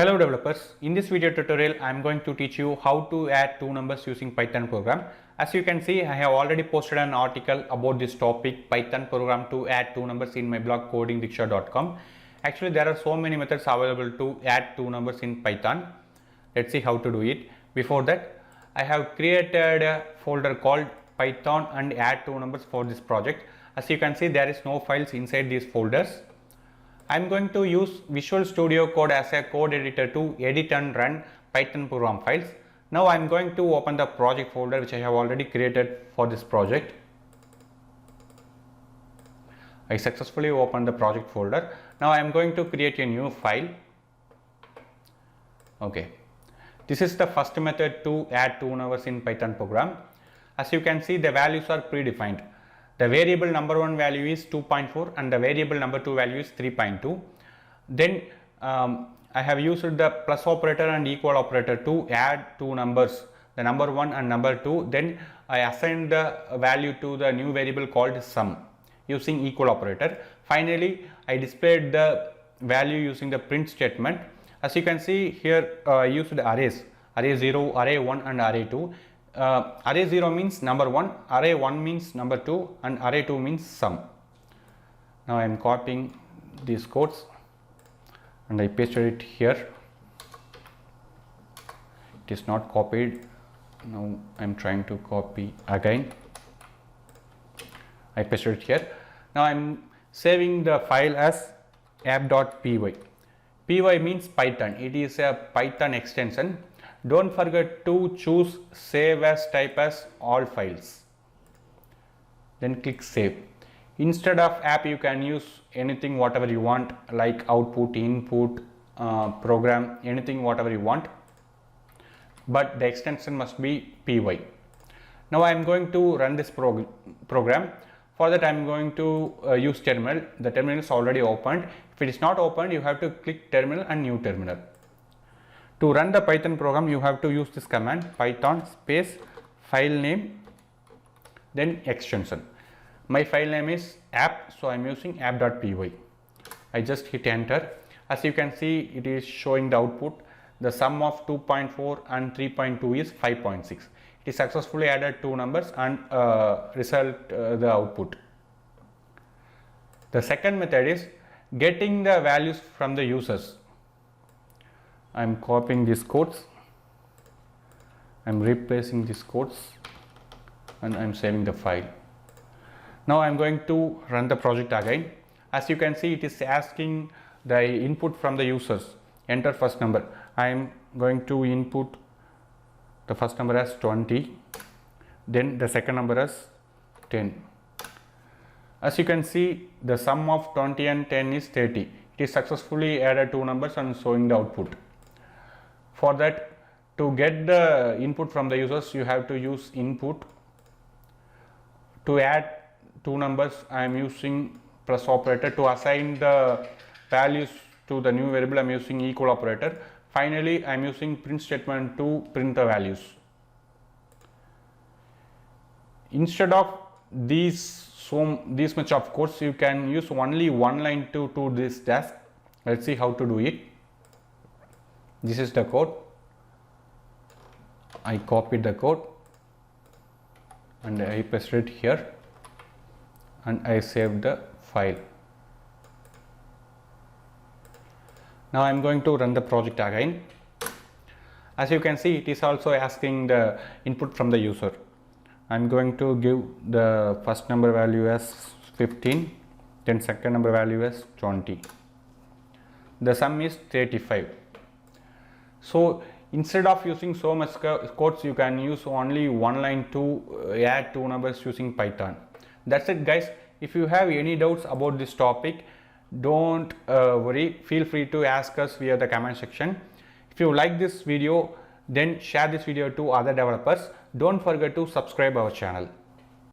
Hello developers, in this video tutorial I am going to teach you how to add two numbers using Python program. As you can see, I have already posted an article about this topic, Python program to add two numbers, in my blog codingdiksha.com. Actually there are so many methods available to add two numbers in Python. Let's see how to do it. Before that, I have created a folder called Python and add two numbers for this project. As you can see, there is no files inside these folders. I am going to use Visual Studio Code as a code editor to edit and run Python program files. Now I am going to open the project folder which I have already created for this project. I successfully opened the project folder. Now I am going to create a new file. Okay. This is the first method to add two numbers in Python program. As you can see, the values are predefined. The variable number 1 value is 2.4 and the variable number 2 value is 3.2. Then I have used the plus operator and equal operator to add two numbers, the number 1 and number 2. Then I assigned the value to the new variable called sum using equal operator. Finally, I displayed the value using the print statement. As you can see here, I used the arrays, array 0, array 1 and array 2. Array 0 means number 1, array 1 means number 2 and array 2 means sum. Now I am copying these codes and I pasted it here. It is not copied. Now I am trying to copy again. I pasted it here. Now I am saving the file as app.py. Py means Python. It is a Python extension. Don't forget to choose save as type as all files. Then click save. Instead of app, you can use anything whatever you want, like output, input, program, anything whatever you want. But the extension must be py. Now I am going to run this program. For that I am going to use terminal. The terminal is already opened. If it is not opened, you have to click terminal and new terminal. To run the Python program, you have to use this command python space file name then extension. My file name is app, so I am using app.py. I just hit enter. As you can see, it is showing the output. The sum of 2.4 and 3.2 is 5.6. It is successfully added two numbers and result the output. The second method is getting the values from the users. I am copying these codes, I am replacing these codes and I am saving the file. Now I am going to run the project again. As you can see, it is asking the input from the users. Enter first number. I am going to input the first number as 20, then the second number as 10. As you can see, the sum of 20 and 10 is 30. It is successfully added two numbers and showing the output. For that, to get the input from the users, you have to use input. To add two numbers, I am using plus operator. To assign the values to the new variable, I am using equal operator. Finally, I am using print statement to print the values. Instead of these much of codes, you can use only one line to do this task. Let's see how to do it. This is the code. I copied the code and I pasted it here and I saved the file. Now I am going to run the project again. As you can see, it is also asking the input from the user. I am going to give the first number value as 15, then second number value as 20. The sum is 35. So instead of using so much codes, you can use only one line to add two numbers using Python. That's it guys. If you have any doubts about this topic, don't worry, feel free to ask us via the comment section. If you like this video, then share this video to other developers. Don't forget to subscribe our channel.